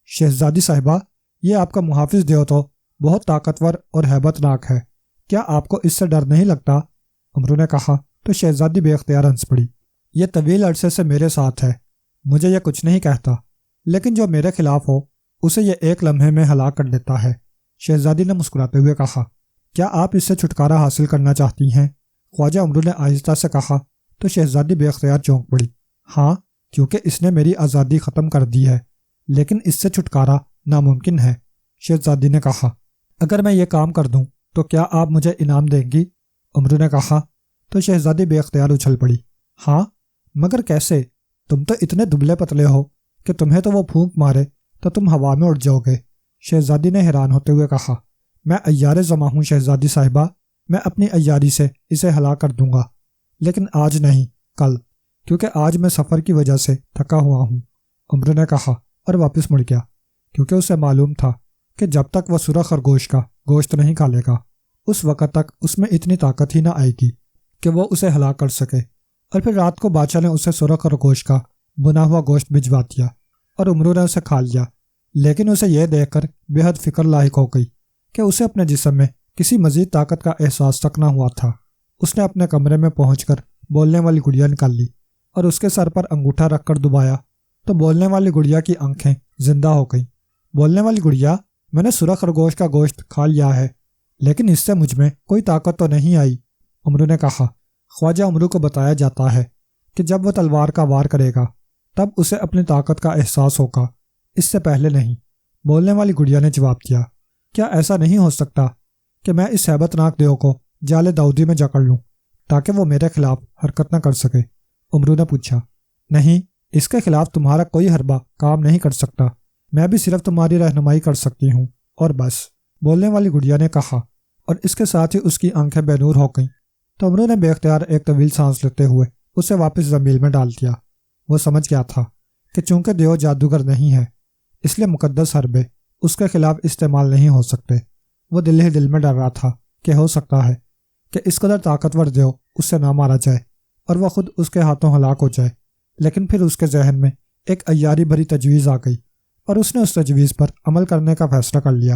شہزادی صاحبہ، یہ آپ کا محافظ دیو تو بہت طاقتور اور ہیبت ناک ہے، کیا آپ کو اس سے ڈر نہیں لگتا؟ عمرو نے کہا تو شہزادی بے اختیار ہنس پڑی۔ یہ طویل عرصے سے میرے ساتھ ہے، مجھے یہ کچھ نہیں کہتا، لیکن جو میرے خلاف ہو اسے یہ ایک لمحے میں ہلاک کر دیتا ہے۔ شہزادی نے مسکراتے ہوئے کہا کیا آپ اس سے چھٹکارا حاصل کرنا چاہتی ہیں؟ خواجہ عمرو نے آہستہ سے کہا تو شہزادی بے اختیار چونک پڑی۔ ہاں، کیونکہ اس نے میری آزادی ختم کر دی ہے، لیکن اس سے چھٹکارا ناممکن ہے۔ شہزادی نے کہا اگر میں یہ کام کر دوں تو کیا آپ مجھے انعام دیں گی؟ عمرو نے کہا تو شہزادی بے اختیار اچھل پڑی۔ ہاں، مگر کیسے؟ تم تو اتنے دبلے پتلے ہو کہ تمہیں تو وہ پھونک مارے تو تم ہوا میں اڑ جاؤ گے۔ شہزادی نے حیران ہوتے ہوئے کہا میں عیار زماں ہوں شہزادی صاحبہ، میں اپنی عیاری سے اسے ہلاک کر دوں گا، لیکن آج نہیں، کل، کیونکہ آج میں سفر کی وجہ سے تھکا ہوا ہوں۔ عمرو نے کہا اور واپس مڑ گیا، کیونکہ اسے معلوم تھا کہ جب تک وہ سرخ خرگوش کا گوشت نہیں کھا لے گا اس وقت تک اس میں اتنی طاقت ہی نہ آئے گی کہ وہ اسے ہلاک کر سکے۔ اور پھر رات کو بادشاہ نے اسے سرخ خرگوش کا بنا ہوا گوشت بھجوا دیا اور عمرو نے اسے کھا لیا، لیکن اسے یہ دیکھ کر بے حد فکر لاحق ہو گئی کہ اسے اپنے جسم میں کسی مزید طاقت کا احساس تک نہ ہوا تھا۔ اس نے اپنے کمرے میں پہنچ کر بولنے والی گڑیا نکال لی اور اس کے سر پر انگوٹھا رکھ کر دبایا تو بولنے والی گڑیا کی آنکھیں زندہ ہو گئیں۔ بولنے والی گڑیا، میں نے سرخ خرگوش کا گوشت کھا لیا ہے، لیکن اس سے مجھ میں کوئی طاقت تو نہیں آئی۔ عمرو نے کہا خواجہ عمرو کو بتایا جاتا ہے کہ جب وہ تلوار کا وار کرے گا تب اسے اپنی طاقت کا احساس ہوگا، اس سے پہلے نہیں۔ بولنے والی گڑیا نے جواب دیا کیا ایسا نہیں ہو سکتا کہ میں اس ہیبت ناک دیو کو جال داؤدی میں جکڑ لوں تاکہ وہ میرے خلاف حرکت نہ کر سکے؟ عمرو نے پوچھا نہیں، اس کے خلاف تمہارا کوئی حربہ کام نہیں کر سکتا، میں بھی صرف تمہاری رہنمائی کر سکتی ہوں اور بس، بولنے والی گڑیا نے کہا، اور اس کے ساتھ ہی اس کی آنکھیں بے نور ہو گئیں۔ تو عمرو نے بے اختیار ایک طویل سانس لیتے ہوئے اسے واپس زمین میں ڈال دیا۔ وہ سمجھ گیا تھا کہ چونکہ دیو جادوگر نہیں ہے اس لیے مقدس حربے اس کے خلاف استعمال نہیں ہو سکتے۔ وہ دل ہی دل میں ڈر رہا تھا کہ ہو سکتا ہے کہ اس قدر طاقتور دیو اس سے نہ مارا جائے اور وہ خود اس کے ہاتھوں ہلاک ہو جائے۔ لیکن پھر اس کے ذہن میں ایک عیاری بھری تجویز آ گئی اور اس نے اس تجویز پر عمل کرنے کا فیصلہ کر لیا۔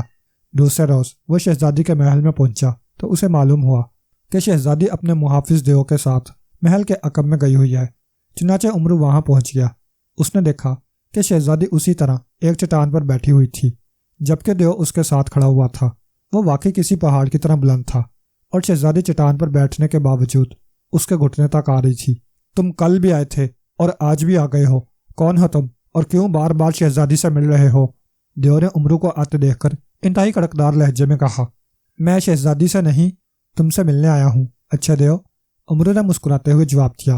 دوسرے روز وہ شہزادی کے محل میں پہنچا تو اسے معلوم ہوا کہ شہزادی اپنے محافظ دیو کے ساتھ محل کے عقب میں گئی ہوئی ہے۔ چنانچہ امرو وہاں پہنچ گیا۔ اس نے دیکھا کہ شہزادی اسی طرح ایک چٹان پر بیٹھی ہوئی تھی جبکہ دیو اس کے ساتھ کھڑا ہوا تھا۔ وہ واقعی کسی پہاڑ کی طرح بلند تھا اور شہزادی چٹان پر بیٹھنے کے باوجود اس کے گھٹنے تک آ رہی تھی۔ تم کل بھی آئے تھے اور آج بھی آ گئے ہو، کون ہو تم اور کیوں بار بار شہزادی سے مل رہے ہو؟ دیو نے امرو کو آتے دیکھ کر انتہائی کڑکدار لہجے میں کہا، میں شہزادی سے نہیں تم سے ملنے آیا ہوں۔ اچھا دیو، امرو نے مسکراتے ہوئے جواب دیا۔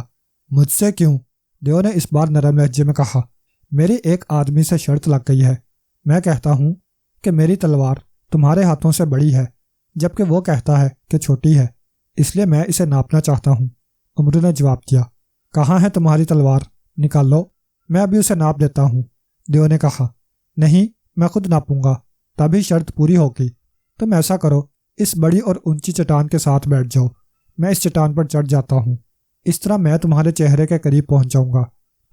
مجھ سے کیوں؟ دیو نے اس بار نرم لہجے میں کہا، میری ایک آدمی سے شرط لگ گئی ہے۔ میں کہتا ہوں کہ میری تلوار تمہارے ہاتھوں سے بڑی ہے جبکہ وہ کہتا ہے کہ چھوٹی ہے، اس لیے میں اسے ناپنا چاہتا ہوں۔ امرو نے جواب دیا، کہاں ہے تمہاری تلوار؟ نکال لو، میں ابھی اسے ناپ دیتا ہوں۔ دیو نے کہا، نہیں، میں خود ناپوں گا، تبھی شرط پوری ہوگی۔ تم ایسا کرو، اس بڑی اور اونچی چٹان کے ساتھ بیٹھ جاؤ، میں اس چٹان پر چڑھ جاتا ہوں، اس طرح میں تمہارے چہرے کے قریب پہنچ جاؤں گا،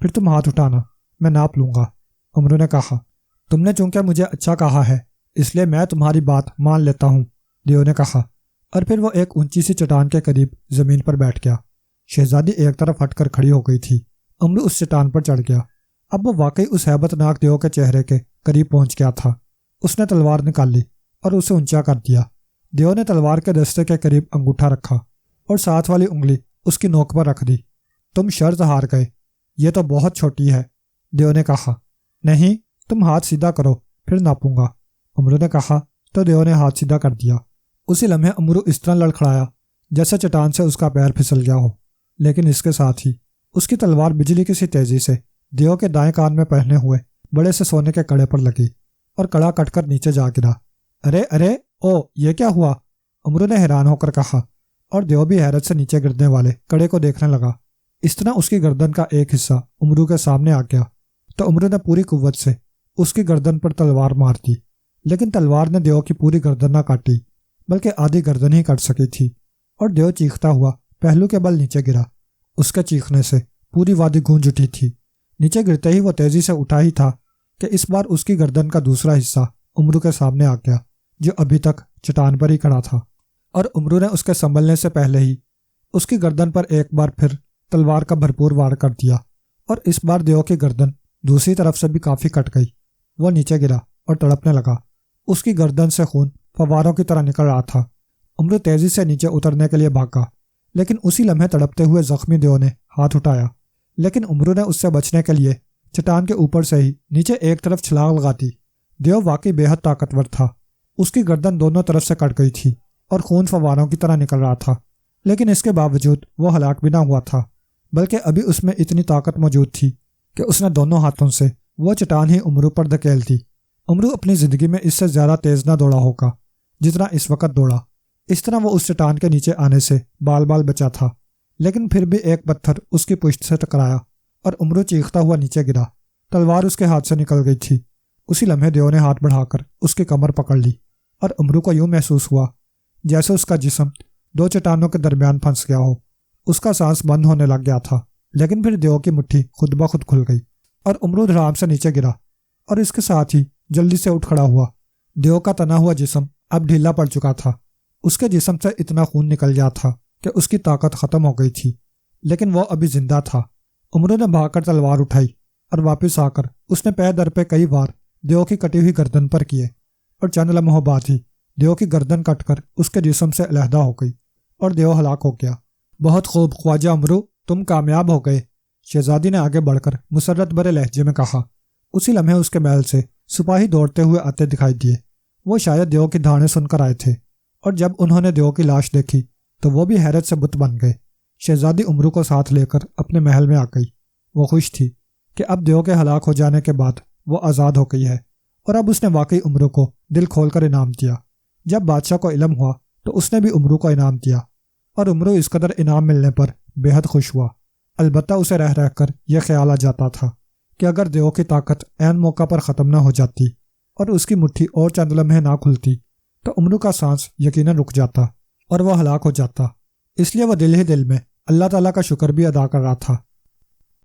پھر تم ہاتھ اٹھانا، میں ناپ لوں گا۔ امرو نے کہا، تم نے چونکہ مجھے اچھا کہا ہے اس لیے میں تمہاری بات مان لیتا ہوں، دیو نے کہا، اور پھر وہ ایک اونچی سی چٹان کے قریب زمین پر بیٹھ گیا۔ شہزادی ایک طرف ہٹ کر کھڑی ہو گئی تھی۔ امرو اس چٹان پر چڑھ گیا۔ اب وہ واقعی اس ہیبت ناک دیو کے چہرے کے قریب پہنچ گیا تھا۔ اس نے تلوار نکال لی اور اسے اونچا کر دیا۔ دیو نے تلوار کے دستے کے قریب انگوٹھا رکھا اور ساتھ والی انگلی اس کی نوک پر رکھ دی۔ تم شرط ہار گئے، یہ تو بہت چھوٹی ہے، دیو نے کہا۔ نہیں، تم ہاتھ سیدھا کرو، پھر ناپوں گا، امرو نے کہا تو دیو نے ہاتھ سیدھا کر دیا۔ اسی لمحے امرو اس طرح لڑکھڑایا جیسے چٹان سے اس کا پیر پھسل گیا ہو، لیکن اس کے ساتھ ہی اس کی تلوار بجلی کی سی تیزی سے دیو کے دائیں کان میں پہنے ہوئے بڑے سے سونے کے کڑے پر لگی اور کڑا کٹ کر نیچے جا گرا۔ ارے ارے او، یہ کیا ہوا؟ امرو نے حیران ہو کر کہا، اور دیو بھی حیرت سے نیچے گرنے والے کڑے کو دیکھنے لگا۔ اس طرح اس کی گردن کا ایک حصہ امرو کے سامنے آ گیا تو امرو نے پوری قوت سے اس کی گردن پر تلوار مار دی، لیکن تلوار نے دیو کی پوری گردن نہ کاٹی بلکہ آدھی گردن ہی کٹ سکی تھی، اور دیو چیختا ہوا پہلو کے بل نیچے گرا۔ اس کے چیخنے سے پوری وادی گونج اٹھی تھی۔ نیچے گرتے ہی وہ تیزی سے اٹھا ہی تھا کہ اس بار اس کی گردن کا دوسرا حصہ امرو کے سامنے آ گیا جو ابھی تک چٹان پر ہی کھڑا تھا، اور امرو نے اس کے سنبھلنے سے پہلے ہی اس کی گردن پر ایک بار پھر تلوار کا بھرپور وار کر دیا، اور اس بار دیو کی گردن دوسری طرف سے بھی کافی کٹ گئی۔ وہ نیچے گرا اور تڑپنے لگا۔ اس کی گردن سے خون فواروں کی طرح نکل رہا تھا۔ امرو تیزی سے نیچے اترنے کے لیے بھاگا، لیکن اسی لمحے تڑپتے ہوئے زخمی دیو نے ہاتھ اٹھایا، لیکن امرو نے اس سے بچنے کے لیے چٹان کے اوپر سے ہی نیچے ایک طرف چھلانگ لگا دی۔ دیو واقعی بے حد طاقتور تھا۔ اس کی گردن دونوں طرف سے کٹ گئی تھی اور خون فواروں کی طرح نکل رہا تھا، لیکن اس کے باوجود وہ ہلاک بھی نہ ہوا تھا، بلکہ ابھی اس میں اتنی طاقت موجود تھی کہ اس نے دونوں ہاتھوں سے وہ چٹان ہی امرو پر دھکیل دی۔ امرو اپنی زندگی میں اس سے زیادہ تیز نہ دوڑا ہوگا جتنا اس وقت دوڑا۔ اس طرح وہ اس چٹان کے نیچے آنے سے بال بال بچا تھا، لیکن پھر بھی ایک پتھر اس کی پشت سے ٹکرایا اور امرو چیختا ہوا نیچے گرا۔ تلوار اس کے ہاتھ سے نکل گئی تھی۔ اسی لمحے دیو نے ہاتھ بڑھا کر اس کی کمر پکڑ لی، اور امرو کو یوں محسوس ہوا جیسے اس کا جسم دو چٹانوں کے درمیان پھنس گیا ہو۔ اس کا سانس بند ہونے لگ گیا تھا، لیکن پھر دیو کی مٹھی خود بخود کھل گئی اور امرو دھڑام سے نیچے گرا، اور اس کے ساتھ ہی جلدی سے اٹھ کھڑا ہوا۔ دیو کا تنا ہوا جسم اب ڈھیلا پڑ چکا تھا۔ اس کے جسم سے اتنا خون نکل گیا تھا کہ اس کی طاقت ختم ہو گئی تھی، لیکن وہ ابھی زندہ تھا۔ امرو نے بھاگ کر تلوار اٹھائی اور واپس آ کر اس نے پے در پہ کئی بار دیو کی کٹی ہوئی گردن پر کیے، اور چند لمحوں بعد ہی دیو کی گردن کٹ کر اس کے جسم سے علیحدہ ہو گئی اور دیو ہلاک ہو گیا۔ بہت خوب خواجہ امرو، تم کامیاب ہو گئے، شہزادی نے آگے بڑھ کر مسرت بھرے لہجے میں کہا۔ اسی لمحے اس کے محل سے سپاہی دوڑتے ہوئے آتے دکھائی دیے۔ وہ شاید دیو کی دھاڑیں سن کر آئے تھے، اور جب انہوں نے دیو کی لاش دیکھی تو وہ بھی حیرت سے بت بن گئے۔ شہزادی امرو کو ساتھ لے کر اپنے محل میں آ گئی۔ وہ خوش تھی کہ اب دیو کے ہلاک ہو جانے کے بعد وہ آزاد ہو گئی ہے، اور اب اس نے واقعی امرو کو دل کھول کر انعام دیا۔ جب بادشاہ کو علم ہوا تو اس نے بھی امرو کو انعام دیا، اور امرو اس قدر انعام ملنے پر بے حد خوش ہوا۔ البتہ اسے رہ رہ کر یہ خیال آ جاتا تھا کہ اگر دیو کی طاقت عین موقع پر ختم نہ ہو جاتی اور اس کی مٹھی اور چند لمحے نہ کھلتی تو امرو کا سانس یقیناً رک جاتا اور وہ ہلاک ہو جاتا۔ اس لیے وہ دل ہی دل میں اللہ تعالیٰ کا شکر بھی ادا کر رہا تھا